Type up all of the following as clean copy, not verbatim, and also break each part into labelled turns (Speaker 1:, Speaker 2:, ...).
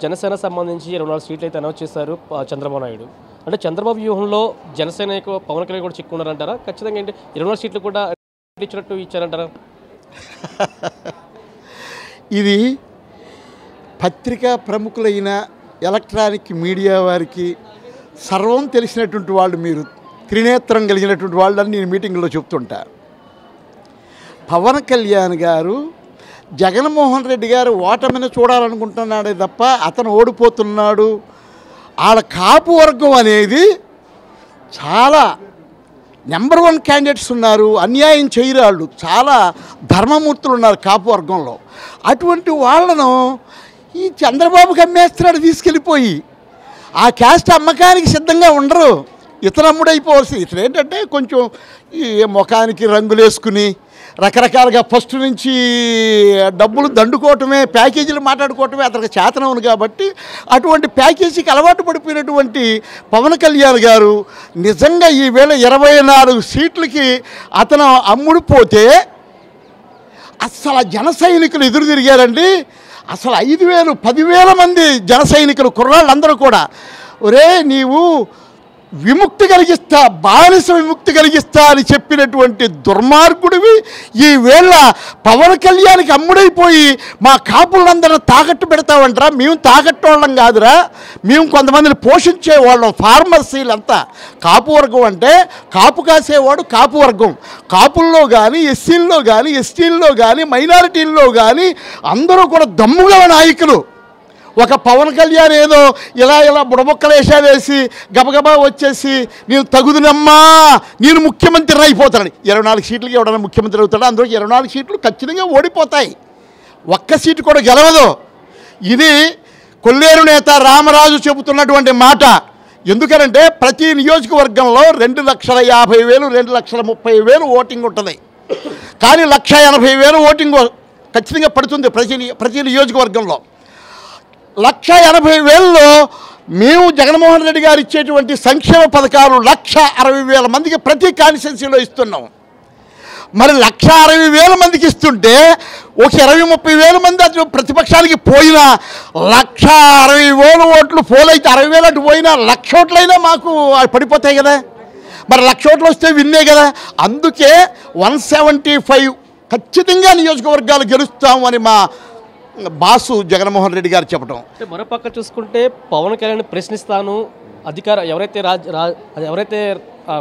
Speaker 1: జనసేన సంబంధించి 24 సీట్లు అయితే అనౌన్స్ చేశారు చంద్రబాబు నాయుడు. అంటే చంద్రబాబు వ్యూహంలో జనసేన పవన్ కళ్యాణ్ కూడా చిక్కున్నారంటారా? ఖచ్చితంగా ఏంటి 24 సీట్లు కూడా ఇచ్చినట్టు ఇచ్చారంటారా?
Speaker 2: ఇది పత్రికా ప్రముఖులైన ఎలక్ట్రానిక్ మీడియా వారికి సర్వం తెలిసినటువంటి వాళ్ళు, మీరు త్రినేత్రం కలిగినటువంటి వాళ్ళని నేను మీటింగ్లో చెప్తుంటా. పవన్ కళ్యాణ్ గారు జగన్మోహన్ రెడ్డి గారు ఓటమిని చూడాలనుకుంటున్నాడే తప్ప అతను ఓడిపోతున్నాడు. వాళ్ళ కాపు వర్గం అనేది చాలా నెంబర్ 1 క్యాండిడేట్స్ ఉన్నారు, అన్యాయం చేయరాళ్ళు, చాలా ధర్మమూర్తులు ఉన్నారు కాపు వర్గంలో. అటువంటి వాళ్ళను ఈ చంద్రబాబుకి అమ్మేస్తున్నాడు తీసుకెళ్ళిపోయి. ఆ క్యాస్ట్ అమ్మకానికి సిద్ధంగా ఉండరు, ఇతనమ్ముడైపోవలసి. ఇతను ఏంటంటే కొంచెం ఈ ముఖానికి రంగులు వేసుకుని రకరకాలుగా ఫస్ట్ నుంచి డబ్బులు దండుకోవటమే, ప్యాకేజీలు మాట్లాడుకోవటమే అతనికి చేతనవును. కాబట్టి అటువంటి ప్యాకేజీకి అలవాటు పడిపోయినటువంటి పవన్ కళ్యాణ్ గారు నిజంగా ఈవేళ 24 సీట్లకి అతను అమ్ముడుపోతే అసలు జన సైనికులు ఎదురు తిరిగారండి. అసలు 5,000 10,000 మంది జన సైనికులు కుర్రాళ్ళందరూ కూడా, ఒరే నీవు విముక్తి కలిగిస్తా, బానిస విముక్తి కలిగిస్తా అని చెప్పినటువంటి దుర్మార్గుడివి ఈవేళ పవన్ కళ్యాణ్కి అమ్ముడైపోయి మా కాపులందరూ తాకట్టు పెడతావంటరా? మేము తాకట్టు వాళ్ళం కాదురా, మేము కొంతమందిని పోషించేవాళ్ళం. ఫార్మర్సీలంతా కాపు వర్గం అంటే కాపు కాసేవాడు కాపు వర్గం. కాపుల్లో కానీ ఎస్సీల్లో కానీ ఎస్టీల్లో కానీ మైనారిటీల్లో కానీ అందరూ కూడా దమ్ముగల నాయకులు. ఒక పవన్ కళ్యాణ్ ఏదో ఇలా బుడబొక్కల వేషాలు వేసి గబగబా వచ్చేసి నేను తగుదునమ్మా, నేను ముఖ్యమంత్రి అయిపోతాను. 24 సీట్లకి ఎవడన్నా ముఖ్యమంత్రి అవుతాడు? అందులో 24 సీట్లు ఖచ్చితంగా ఓడిపోతాయి, ఒక్క సీటు కూడా గెలవదు. ఇది కొల్లేరు నేత రామరాజు చెబుతున్నటువంటి మాట. ఎందుకనంటే ప్రతి నియోజకవర్గంలో 2,50,000 2,30,000 ఓటింగ్ ఉంటుంది. కానీ 1,80,000 ఓటింగ్ ఖచ్చితంగా పడుతుంది ప్రతి నియోజకవర్గంలో. 1,80,000లో మేము జగన్మోహన్ రెడ్డి గారు ఇచ్చేటువంటి సంక్షేమ పథకాలు 1,60,000 మందికి ప్రతి కాన్స్టిట్యున్సీలో ఇస్తున్నాం. మరి 1,60,000 మందికి ఇస్తుంటే ఒక 20-30,000 మంది అటు ప్రతిపక్షానికి పోయినా 1,60,000 ఓట్లు పోలైతే 60,000 అటు పోయినా 1,00,000 ఓట్లైనా మాకు పడిపోతాయి కదా. మరి 1,00,000 ఓట్లు వస్తే విన్నే కదా. అందుకే 175 ఖచ్చితంగా నియోజకవర్గాలు గెలుస్తాము అని మా బాసు జగన్మోహన్ రెడ్డి గారు చెప్పడం.
Speaker 1: మరోపక్క చూసుకుంటే పవన్ కళ్యాణ్ ప్రశ్నిస్తాను, ఎవరైతే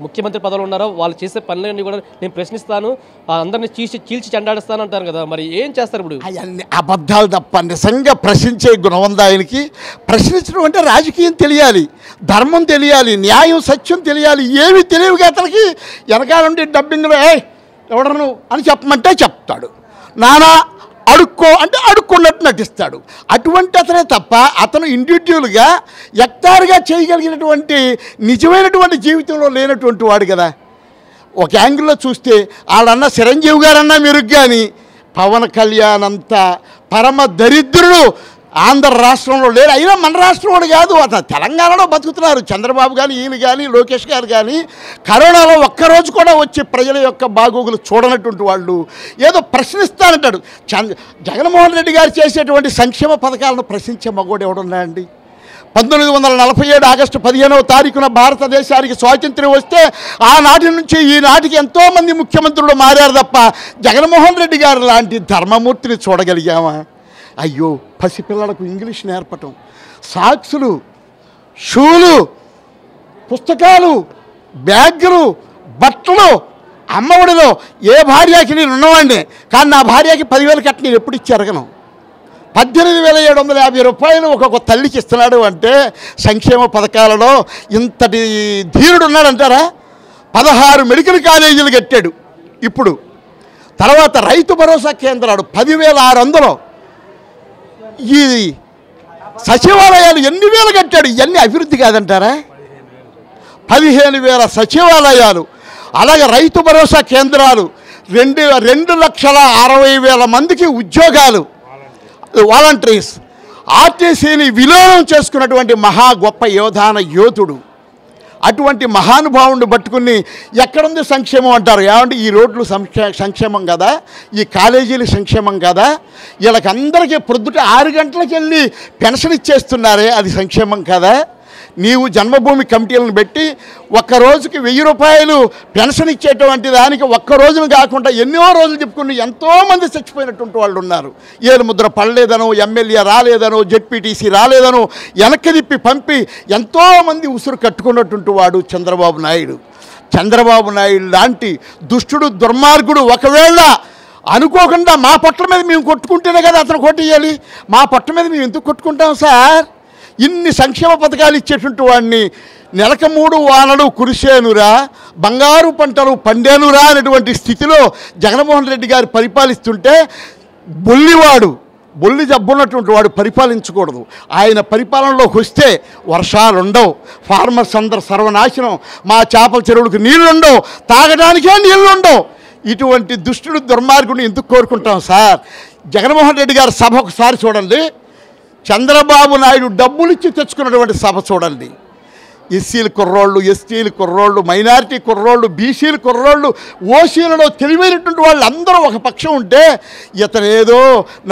Speaker 1: ముఖ్యమంత్రి పదవులు ఉన్నారో వాళ్ళు చేసే పనులన్నీ కూడా నేను ప్రశ్నిస్తాను, అందరినీ చీల్చి చెండాడిస్తాను అంటారు కదా. మరి ఏం చేస్తారు ఇప్పుడు?
Speaker 2: అవన్నీ అబద్ధాలు తప్ప. నిజంగా ప్రశ్నించే గుణం ఉంది ఆయనకి. ప్రశ్నించడం అంటే రాజకీయం తెలియాలి, ధర్మం తెలియాలి, న్యాయం సత్యం తెలియాలి. ఏమి తెలియదు అతనికి. వెనకాల నుండి డబ్బింగ్లో ఎవడను అని చెప్పమంటే చెప్తాడు, నానా అడుక్కో అంటే అడుక్కున్నట్టు నటిస్తాడు. అటువంటి అతనే తప్ప అతను ఇండివిజువల్గా ఎక్టార్గా చేయగలిగినటువంటి నిజమైనటువంటి జీవితంలో లేనటువంటి వాడు కదా. ఒక యాంగిల్లో చూస్తే వాళ్ళన్న చిరంజీవి గారన్నా మెరుగు, కానీ పవన్ కళ్యాణ్ అంతా పరమ దరిద్రుడు ఆంధ్ర రాష్ట్రంలో లేడు. అయినా మన రాష్ట్రం వాడు కాదు, అతను తెలంగాణలో బతుకుతున్నారు. చంద్రబాబు కానీ ఈయన కానీ లోకేష్ గారు కానీ కరోనాలో ఒక్కరోజు కూడా వచ్చి ప్రజల యొక్క బాగోగులు చూడనటువంటి వాళ్ళు ఏదో ప్రశ్నిస్తానంటాడు. జగన్మోహన్ రెడ్డి గారు చేసేటువంటి సంక్షేమ పథకాలను ప్రశ్నించే మగోడు ఎవడున్నాయండి? 1947 ఆగస్టు 15వ తారీఖున భారతదేశానికి స్వాతంత్ర్యం వస్తే ఆనాటి నుంచి ఈనాటికి ఎంతోమంది ముఖ్యమంత్రులు మారారు తప్ప జగన్మోహన్ రెడ్డి గారు లాంటి ధర్మమూర్తిని చూడగలిగామా? అయ్యో, పసిపిల్లలకు ఇంగ్లీష్ నేర్పటం, సాక్సులు, షూలు, పుస్తకాలు, బ్యాగులు, బట్టలు, అమ్మఒడిలో ఏ భార్యకి నేను ఉన్నవాడిని, కానీ నా భార్యకి 10,000 కట్టి నేను ఎప్పుడు ఇచ్చి అడగను. 18,750 రూపాయలు ఒక్కొక్క తల్లికి ఇస్తున్నాడు అంటే సంక్షేమ పథకాలలో ఇంతటి ధీరుడు ఉన్నాడంటారా? 16 మెడికల్ కాలేజీలు కట్టాడు. ఇప్పుడు తర్వాత రైతు భరోసా కేంద్రాలు 10,600. ఈ సచివాలయాలు ఎన్ని వేలు కట్టాడు. ఇవన్నీ అభివృద్ధి కాదంటారా? 15,000 సచివాలయాలు, అలాగే రైతు భరోసా కేంద్రాలు, 2,60,60,000 మందికి ఉద్యోగాలు, వాలంటీర్స్, ఆర్టీసీని విలీనం చేసుకున్నటువంటి మహా గొప్ప యోధాన యోధుడు. అటువంటి మహానుభావుని పట్టుకుని ఎక్కడుంది సంక్షేమం అంటారు. ఏమంటే ఈ రోడ్లు సంక్షేమం కదా, ఈ కాలేజీలు సంక్షేమం కదా, వీళ్ళకందరికీ ప్రొద్దుట 6 గంటలకు వెళ్ళి పెన్షన్ ఇచ్చేస్తున్నారే అది సంక్షేమం కదా. నీవు జన్మభూమి కమిటీలను పెట్టి ఒక్క రోజుకి 1000 రూపాయలు పెన్షన్ ఇచ్చేటువంటి దానికి ఒక్క రోజును కాకుండా ఎన్నో రోజులు చెప్పుకుని ఎంతోమంది చచ్చిపోయినటువంటి వాళ్ళు ఉన్నారు. ఏలు ముద్ర పడలేదనో, ఎమ్మెల్యే రాలేదనో, జెడ్పీటీసీ రాలేదనో వెనక్కి తిప్పి పంపి ఎంతోమంది ఉసురు కట్టుకున్నటువంటి వాడు చంద్రబాబు నాయుడు. చంద్రబాబు నాయుడు లాంటి దుష్టుడు, దుర్మార్గుడు ఒకవేళ అనుకోకుండా మా పొట్ల మీద మేము కొట్టుకుంటేనే కదా అతను కొట్టేయాలి. మా పొట్ల మీద మేము ఎందుకు కొట్టుకుంటాం సార్? ఇన్ని సంక్షేమ పథకాలు ఇచ్చేటువంటి వాడిని నెలకు 3 వానలు కురిసేనురా, బంగారు పంటలు పండేనురా అనేటువంటి స్థితిలో జగన్మోహన్ రెడ్డి గారు పరిపాలిస్తుంటే బొల్లి జబ్బున్నటువంటి వాడు పరిపాలించకూడదు. ఆయన పరిపాలనలోకి వస్తే వర్షాలు ఉండవు, ఫార్మర్స్ అందరు సర్వనాశనం, మా చేపల చెరువులకు నీళ్లుండవు, తాగడానికే నీళ్లుండవు. ఇటువంటి దుష్టుడు, దుర్మార్గుడిని ఎందుకు కోరుకుంటాం సార్? జగన్మోహన్ రెడ్డి గారి సభ ఒకసారి చూడండి, చంద్రబాబు నాయుడు డబ్బులు ఇచ్చి తెచ్చుకున్నటువంటి సభ చూడండి. ఎస్సీలు కుర్రోళ్ళు, ఎస్టీలు కుర్రోళ్ళు, మైనారిటీ కుర్రోళ్ళు, బీసీలు కుర్రోళ్ళు, ఓసీలలో తెలివైనటువంటి వాళ్ళు అందరూ ఒక పక్షం ఉంటే ఇతను ఏదో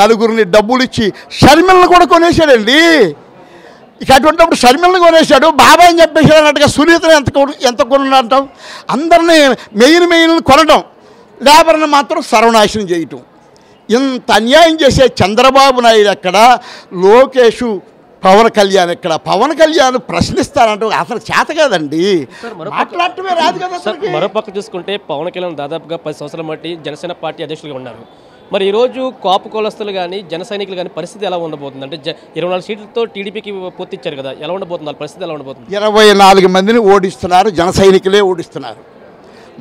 Speaker 2: నలుగురిని డబ్బులు ఇచ్చి షర్మిలను కూడా కొనేశాడండి. ఇక అటువంటిప్పుడు షర్మిలను కొనేశాడు, బాబాయ్ అని చెప్పేసాడు అన్నట్టుగా సునీతను ఎంత కొనంటాం? అందరినీ మెయిన్ కొనడం, లేబర్ని మాత్రం సర్వనాశనం చేయటం. ఇంత అన్యాయం చేసే చంద్రబాబు నాయుడు ఎక్కడ, లోకేష్ పవన్ కళ్యాణ్ ఎక్కడ? పవన్ కళ్యాణ్ ప్రశ్నిస్తారంటే అసలు చేత కాదండి, మాట్లాడటమే రాదు కదా.
Speaker 1: మరోపక్క చూసుకుంటే పవన్ కళ్యాణ్ దాదాపుగా 10 సంవత్సరాల బట్టి జనసేన పార్టీ అధ్యక్షులుగా ఉన్నారు. మరి ఈరోజు కాపు కులస్తులు కానీ జన సైనికులు కానీ పరిస్థితి ఎలా ఉండబోతుంది? అంటే 24 సీట్లతో టీడీపీకి పూర్తి ఇచ్చారు కదా, ఎలా ఉండబోతుంది వాళ్ళ పరిస్థితి? ఎలా ఉండబోతుంది?
Speaker 2: 24 మందిని ఓడిస్తున్నారు, జన సైనికులే ఓడిస్తున్నారు.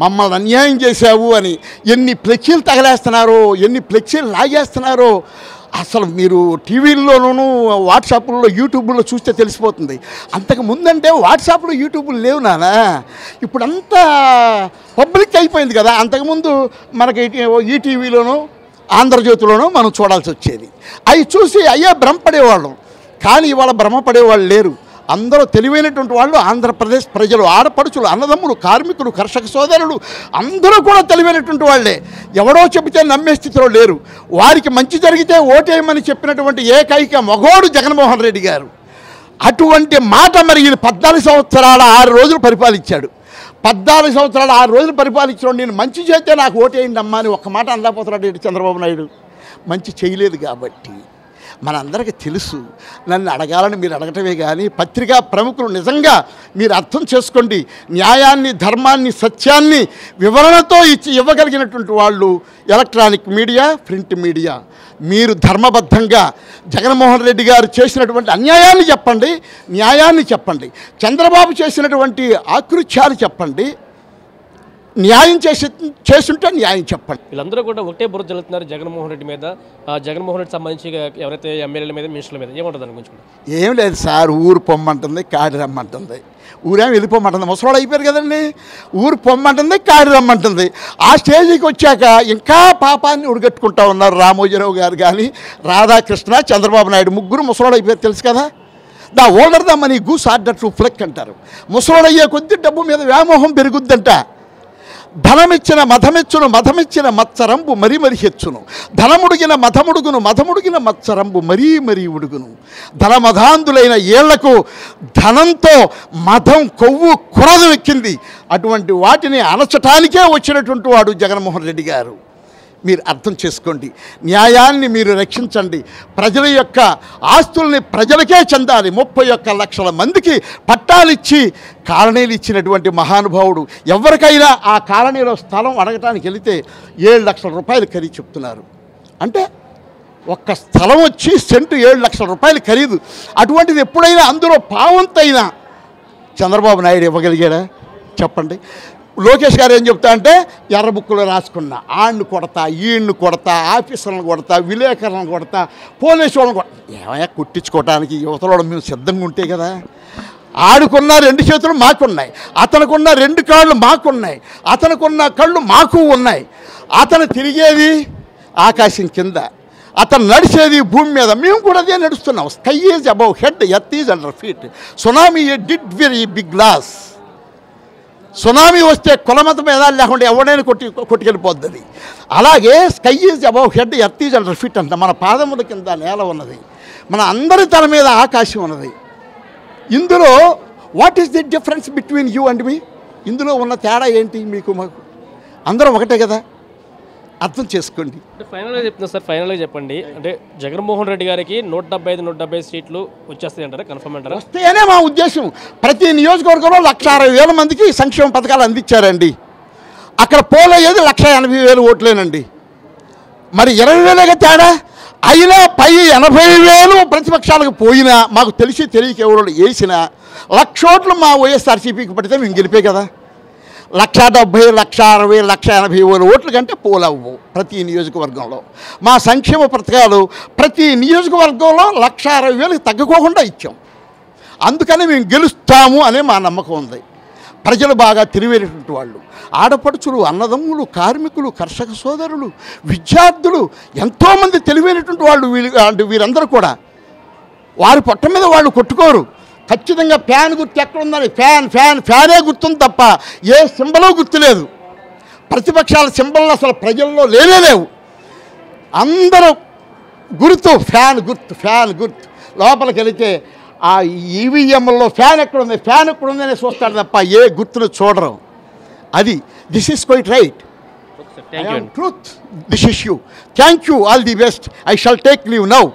Speaker 2: మమ్మల్ని అన్యాయం చేశావు అని ఎన్ని ఫ్లెక్సీలు తగలేస్తున్నారో, ఎన్ని ఫ్లెక్సీలు లాగేస్తున్నారో అసలు మీరు టీవీల్లోనూ, వాట్సాప్లో, యూట్యూబ్లో చూస్తే తెలిసిపోతుంది. అంతకు ముందంటే వాట్సాప్లో, యూట్యూబ్లో లేవు నానా, ఇప్పుడంతా పబ్లిక్ అయిపోయింది కదా. అంతకుముందు మనకి ఈటీవీలోనూ, ఆంధ్రజ్యోతిలోనూ మనం చూడాల్సి వచ్చేది. అవి చూసి అయ్యే భ్రమపడేవాళ్ళం. కానీ ఇవాళ భ్రమపడేవాళ్ళు లేరు. అందరూ తెలివైనటువంటి వాళ్ళు. ఆంధ్రప్రదేశ్ ప్రజలు, ఆడపడుచులు, అన్నదమ్ములు, కార్మికులు, కర్షక సోదరులు అందరూ కూడా తెలివైనటువంటి వాళ్ళే. ఎవడో చెబితే నమ్మే స్థితిలో లేరు. వారికి మంచి జరిగితే ఓటేయమని చెప్పినటువంటి ఏకైక మగోడు జగన్మోహన్ రెడ్డి గారు. అటువంటి మాట మరి ఈయన 14 సంవత్సరాల 6 రోజులు పరిపాలించాడు. 14 సంవత్సరాల 6 రోజులు పరిపాలించడం, నేను మంచి చేస్తే నాకు ఓటేయండి అమ్మా అని ఒక్క మాట అనలేకపోతున్నాడు చంద్రబాబు నాయుడు. మంచి చేయలేదు కాబట్టి మనందరికీ తెలుసు. నన్ను అడగాలని మీరు అడగటమే కానీ పత్రికా ప్రముఖులు నిజంగా మీరు అర్థం చేసుకోండి. న్యాయాన్ని, ధర్మాన్ని, సత్యాన్ని వివరణతో ఇవ్వగలిగినటువంటి వాళ్ళు ఎలక్ట్రానిక్ మీడియా, ప్రింట్ మీడియా. మీరు ధర్మబద్ధంగా జగన్మోహన్ రెడ్డి గారు చేసినటువంటి అన్యాయాన్ని చెప్పండి, న్యాయాన్ని చెప్పండి. చంద్రబాబు చేసినటువంటి ఆకృత్యాలు చెప్పండి, న్యాయం చేస్తుంటే న్యాయం చెప్పండి.
Speaker 1: వీళ్ళందరూ కూడా ఒకటే బుర్ర జల్లుతున్నారు జగన్మోహన్ రెడ్డి మీద. జగన్మోహన్ రెడ్డి సంబంధించి ఎవరైతే ఎమ్మెల్యేల మీద, మినిస్టర్ల మీద ఏముంటుంది అనుకుంటున్నారు?
Speaker 2: ఏం లేదు సార్, ఊరు పొమ్మంటుంది, కాడి రమ్మంటుంది. ఊరేం వెళ్ళిపోమంటుంది, ముసలాడు అయిపోయారు కదండి. ఊరు పొమ్మంటుంది, కాడి రమ్మంటుంది. ఆ స్టేజీకి వచ్చాక ఇంకా పాపాన్ని ఉడగట్టుకుంటా ఉన్నారు రామోజీరావు గారు కానీ, రాధాకృష్ణ, చంద్రబాబు నాయుడు. ముగ్గురు ముసలాడు అయిపోయారు తెలుసు కదా. The older the money goose harder to pluck అంటారు. ముసలాడు అయ్యే కొద్ది డబ్బు మీద వ్యామోహం పెరుగుద్దంట. ధనమిచ్చిన మధమిచ్చును, మధమిచ్చిన మత్సరంబు మరీ మరీ హెచ్చును. ధనముడిగిన మధముడుగును, మధముడిగిన మత్సరంబు మరీ మరీ ఉడుగును. ధనమధాంధులైన ఏళ్లకు ధనంతో మధం కొవ్వు కొరదు ఎక్కింది. అటువంటి వాటిని అణచటానికే వచ్చినటువంటి వాడు జగన్మోహన్ రెడ్డి గారు. మీరు అర్థం చేసుకోండి. న్యాయాన్ని మీరు రక్షించండి. ప్రజల యొక్క ఆస్తుల్ని ప్రజలకే చెందాలి. 31 లక్షల మందికి పట్టాలిచ్చి కాలనీలు ఇచ్చినటువంటి మహానుభావుడు. ఎవరికైనా ఆ కాలనీలో స్థలం అడగటానికి వెళితే 7 లక్షల రూపాయలు ఖరీదు చెప్తున్నారు. అంటే ఒక్క స్థలం వచ్చి సెంటు 7 లక్షల రూపాయలు ఖరీదు. అటువంటిది ఎప్పుడైనా అందులో పావంతైనా చంద్రబాబు నాయుడు ఇవ్వగలిగాడా చెప్పండి? లోకేష్ గారు ఏం చెప్తా అంటే ఎర్ర బుక్కులో రాసుకున్నా, ఆడిని కొడతా, ఈయన్ని కొడతా, ఆఫీసర్లను కొడతా, విలేకరులను కొడతా, పోలీసు వాళ్ళని కొడతా. ఏమయ్యా కుట్టించుకోవటానికి యువతలో మేము సిద్ధంగా ఉంటే కదా. ఆడుకున్న 2 చేతులు మాకున్నాయి, అతనుకున్న 2 కాళ్ళు మాకున్నాయి, అతనుకున్న కళ్ళు మాకు ఉన్నాయి. అతను తిరిగేది ఆకాశం కింద, అతను నడిచేది భూమి మీద, మేము కూడా అదే నడుస్తున్నాం. Sky is above head, earth is under feet. Tsunami did very big loss. Tsunami వస్తే కులమత భేదాలు లేకుండా ఎవడైనా కొట్టుకెళ్ళిపోద్ది అది. అలాగే sky is above head, earth is under feet అంట. మన పాదముల కింద నేల ఉన్నది, మన అందరి తల మీద ఆకాశం ఉన్నది. ఇందులో what is the difference between you and me? ఇందులో ఉన్న తేడా ఏంటి? మీకు మాకు అందరం ఒకటే కదా, అర్థం చేసుకోండి.
Speaker 1: అంటే ఫైనల్గా చెప్తున్నా సార్, ఫైనల్గా చెప్పండి. అంటే జగన్మోహన్ రెడ్డి గారికి 175 సీట్లు వచ్చేస్తాయి అంటారా? కన్ఫర్మ్ అంటారా?
Speaker 2: వస్తాయనే మా ఉద్దేశం. ప్రతి నియోజకవర్గంలో 1,60,000 మందికి సంక్షేమ పథకాలు అందించారండి. అక్కడ పోలయ్యేది 1,80,000 ఓట్లేనండి. మరి 20,000 తేడా అయినా పై 80,000 ప్రతిపక్షాలకు పోయినా మాకు తెలిసి తెలియక ఎవరు వేసినా 1,00,000 ఓట్లు మా వైఎస్ఆర్సీపీకి పడితే మేము గెలిపే కదా. 1,70,000, 1,60,000, 1,80,000 ఓట్ల కంటే పోలవ్వు ప్రతి నియోజకవర్గంలో. మా సంక్షేమ పథకాలు ప్రతి నియోజకవర్గంలో 1,60,000 తగ్గకోకుండా ఇచ్చాం. అందుకని మేము గెలుస్తాము అనే మా నమ్మకం ఉంది. ప్రజలు బాగా తెలివైనటువంటి వాళ్ళు, ఆడపడుచులు, అన్నదమ్ములు, కార్మికులు, కర్షక సోదరులు, విద్యార్థులు, ఎంతోమంది తెలివైనటువంటి వాళ్ళు. వీరందరూ కూడా వారి పొట్ట మీద వాళ్ళు కొట్టుకోరు. ఖచ్చితంగా ఫ్యాన్ గుర్తు ఎక్కడుందని ఫ్యానే గుర్తుంది తప్ప ఏ సింబలో గుర్తులేదు. ప్రతిపక్షాల సింబల్ అసలు ప్రజల్లో లేవు. అందరూ గుర్తు ఫ్యాన్ గుర్తు. లోపలికి వెళితే ఆ ఈవీఎంలో ఫ్యాన్ ఎక్కడుందని చూస్తాడు తప్ప ఏ గుర్తును చూడరు. అది this is quite right. Truth this issue. Thank you, all the best. I shall take leave now.